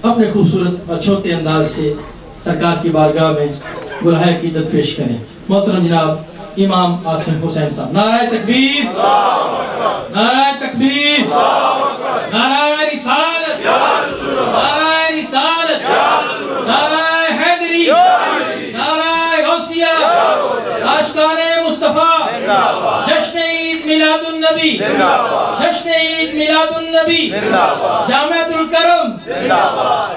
अपने खूबसूरत और छोटे अंदाज से सरकार की बारगाह में गुलाह कीदत पेश करें। मोहतरम जनाब इमाम आसिम हुसैन साहब। नाराए तकबीर, नाराए तकबीर, नाराए रिसालत, नाराए रिसालत, नाराए हैदरी, नाराए गौसिया, आशिकाने मुस्तफा, जश्न ईद मिलादुन नबी, जश्न ईद मिलादुन नबी, जामिअतुल करम जिंदाबाद।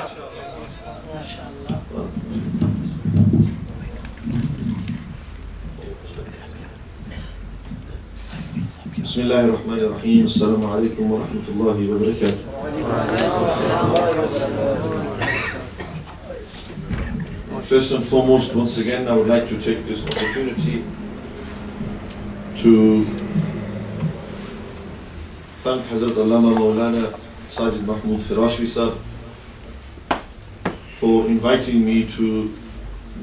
Bismillahirrahmanirrahim. Assalamu alaikum wa rahmatullahi wa barakatuh. First and foremost, once again, I would like to take this opportunity to thank Hazrat Allama Maulana Sajid Mahmood Firashvi sir for inviting me to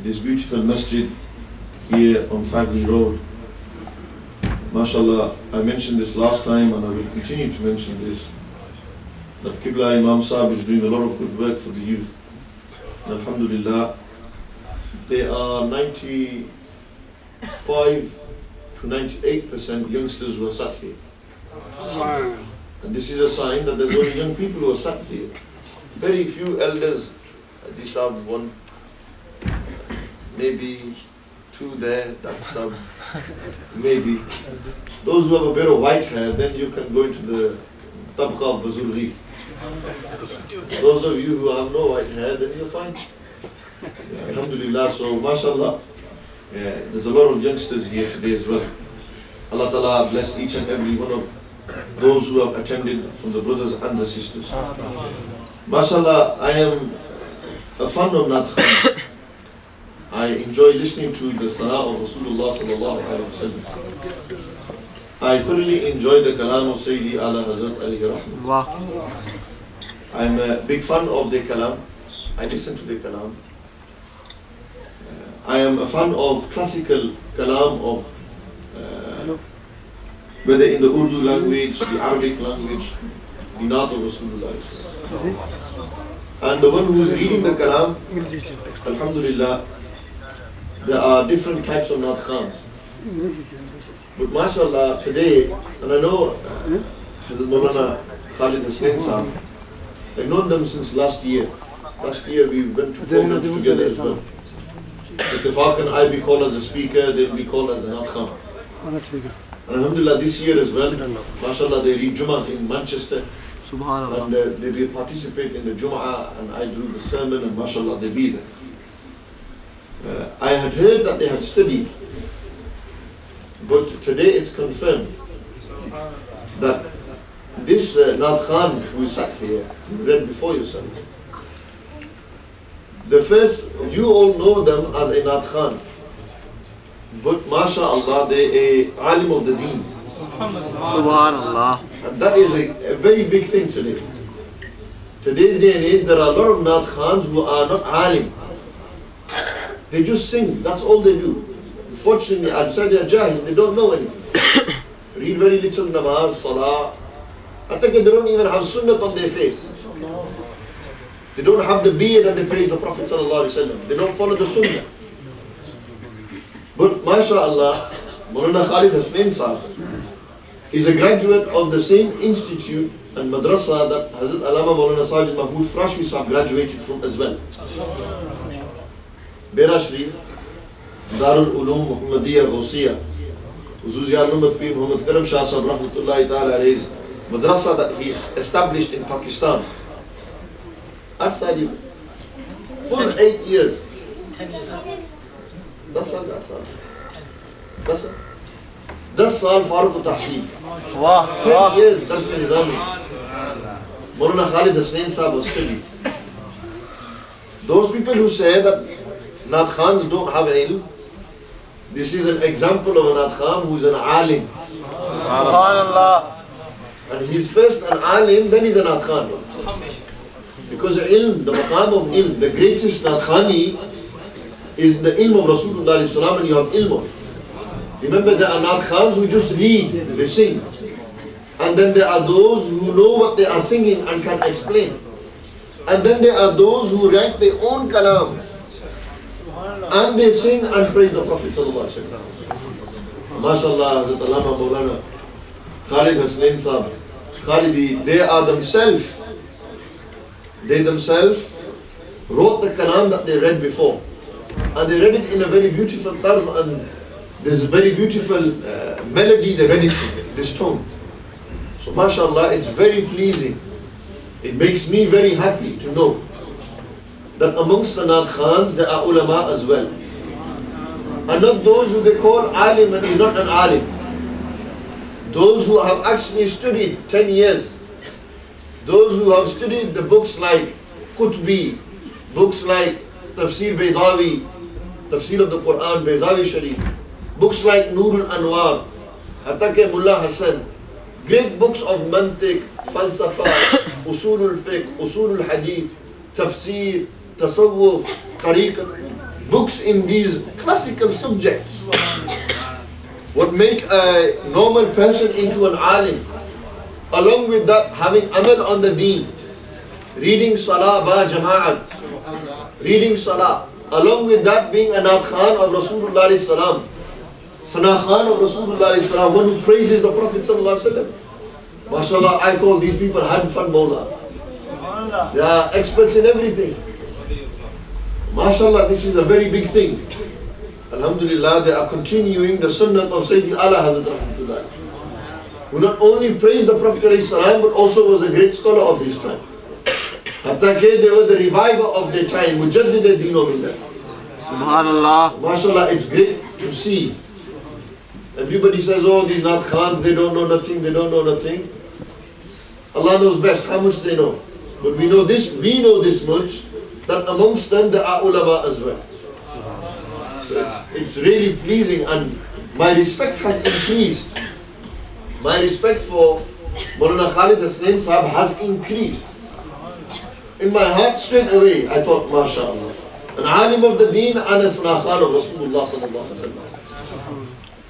this beautiful masjid here on Fagley Road. MashaAllah, I mentioned this last time and I will continue to mention this, that Qibla Imam Sahib is doing a lot of good work for the youth. And Alhamdulillah, there are 95 to 98% youngsters who are sat here. And this is a sign that there's only young people who are sat here. Very few elders, this are one, maybe two there, that's maybe. Those who have a bit of white hair, then you can go into the tabqa of Bazurghi. Those of you who have no white hair, then you're fine. Yeah, alhamdulillah, so mashallah, yeah, there's a lot of youngsters here today as well. Allah Ta'ala bless each and every one of those who have attended from the brothers and the sisters. Mashallah, I am a fan of Naat Khan. I enjoy listening to the Sana of Rasulullah sallallahu alaihi wasallam. I thoroughly enjoy the kalam of Sayyidi Ala Hazrat alayhi rahmah. I'm a big fan of the kalam. I listen to the kalam. I am a fan of classical kalam of whether in the Urdu language, the Arabic language, the naat of Rasulullah. And the one who is reading the kalam, alhamdulillah, there are different types of naat khans. But mashallah, today, and I know Hazrat Maulana Khalid hasnain sahib, I've known them since last year. Last year we went to programs together as well. Ittifaq and I be called as a speaker, they'll be called as a naat khan. And alhamdulillah, this year as well, mashallah, they read Jummahs in Manchester. And they will participate in the Jum'ah, and I do the sermon, and mashallah, they be there. I had heard that they had studied, but today it's confirmed that this Naat Khan who sat here, you read before yourself, the first, you all know them as a Naat Khan, but mashallah, they a alim of the deen. Subhanallah. And that is a very big thing today. Today's day and age, there are a lot of Naat Khans who are not alim. They just sing, that's all they do. Unfortunately, outside their jahil, they don't know anything. Read very little namaz, salah. I think they don't even have sunnat on their face. They don't have the beard and they praise the Prophet ﷺ. They don't follow the sunnah. But mashallah, Maulana Khalid hasnain sahib is a graduate of the same institute and madrasa that Hazrat Allama Maulana Sajid Mahmood Firashvi sahib graduated from as well. Bera Sharif, Darul Uloom Muhammadiyya Gausiya, Huzuzi Al-Nummat Pir Muhammad Karam Shah Sahib Rahmatullahi Ta'ala alayhi madrasa that he's established in Pakistan. Outside him, for 8 years. 10 years. That's all. 10 saal Farooq Tahsil. 10 years, that's the Nizami. Maulana Khalid hasnain sahib was studying. Those people who say that Naat Khans don't have ilm, this is an example of a Naat Khan who is an alim. Subhanallah. And he's first an alim, then he's a Naat Khan. Because ilm, the maqam of ilm, the greatest Naat Khani is the ilm of Rasulullah ﷺ, and you have ilm of it. Remember, there are Naat Khans who just read, they sing. And then there are those who know what they are singing and can explain. And then there are those who write their own kalam. And they sing and praise the Prophet sallallahu alaihi wasallam. MashaAllah, Hazrat Allama Maulana Khalid Hasnain Sahab, Khalidi, they themselves wrote the kalam that they read before. And they read it in a very beautiful tarz, and there's a very beautiful melody they read it in, this tone. So MashaAllah, it's very pleasing. It makes me very happy to know that amongst the naat khans there are ulama as well. And not those who they call alim and he's not an alim. Those who have actually studied 10 years. Those who have studied the books like Qutbi, books like Tafsir Baydawi, Tafsir of the Quran, Baydawi Sharif, books like Nur al-Anwar, Atake Mullah Hassan, great books of Mantiq, Falsafa, Usul al-Fiqh, Usul al-Hadith, Tafsir, Tasawwuf, Tariqat, books in these classical subjects. What make a normal person into an alim. Along with that, having amal on the deen, reading salah ba jama'at, reading salah. Along with that, being a naat khan of Rasulullah sallallahu alaihi wasallam, Sana Khan of Rasulullah sallallahu alaihi wasallam, one who praises the Prophet sallallahu alaihi wasallam. MashaAllah, I call these people had fun Mawla. They are experts in everything. MashaAllah, this is a very big thing. Alhamdulillah, they are continuing the sunnah of Sayyidi Allah Hazrat Rahmatullah, who not only praised the Prophet ﷺ, but also was a great scholar of his time. Hatta ke they were the reviver of their time, Mujaddid al-Deen wa Millah. Subhanallah. MashaAllah, it's great to see. Everybody says, oh, these naat khans, they don't know nothing, they don't know nothing. Allah knows best how much they know. But we know this much, that amongst them there are ulama as well. So it's really pleasing, and my respect has increased. My respect for Maulana Khalid Hasnain Sahab has increased. In my heart straight away, I thought, MashaAllah, an alim of the deen and a Sana Khan of Rasulullah sallallahu alaihi wasallam.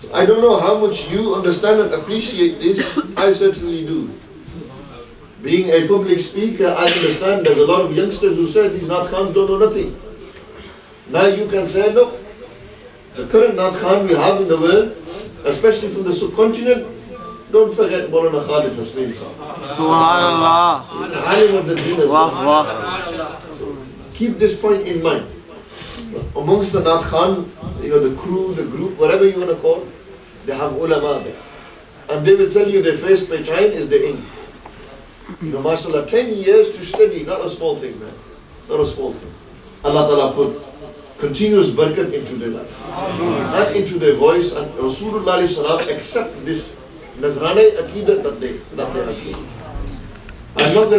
So I don't know how much you understand and appreciate this. I certainly do. Being a public speaker, I understand there's a lot of youngsters who say these naat khans don't know nothing. Now you can say, no, the current naat khan we have in the world, especially from the subcontinent, don't forget Maulana Khalid Hasnain Sahab. Subhanallah. The alim of the deen as well. So keep this point in mind. Amongst the naat khan, the crew, the group, whatever you want to call, they have ulama there. And they will tell you their first pehchan is the in. MashaAllah, 10 years to study, not a small thing, man. Not a small thing. Allah Ta'ala put continuous barakat into their life and into their voice, and Rasulullah sallallahu accept this Nazrani Aqidah that they have. I'm not going to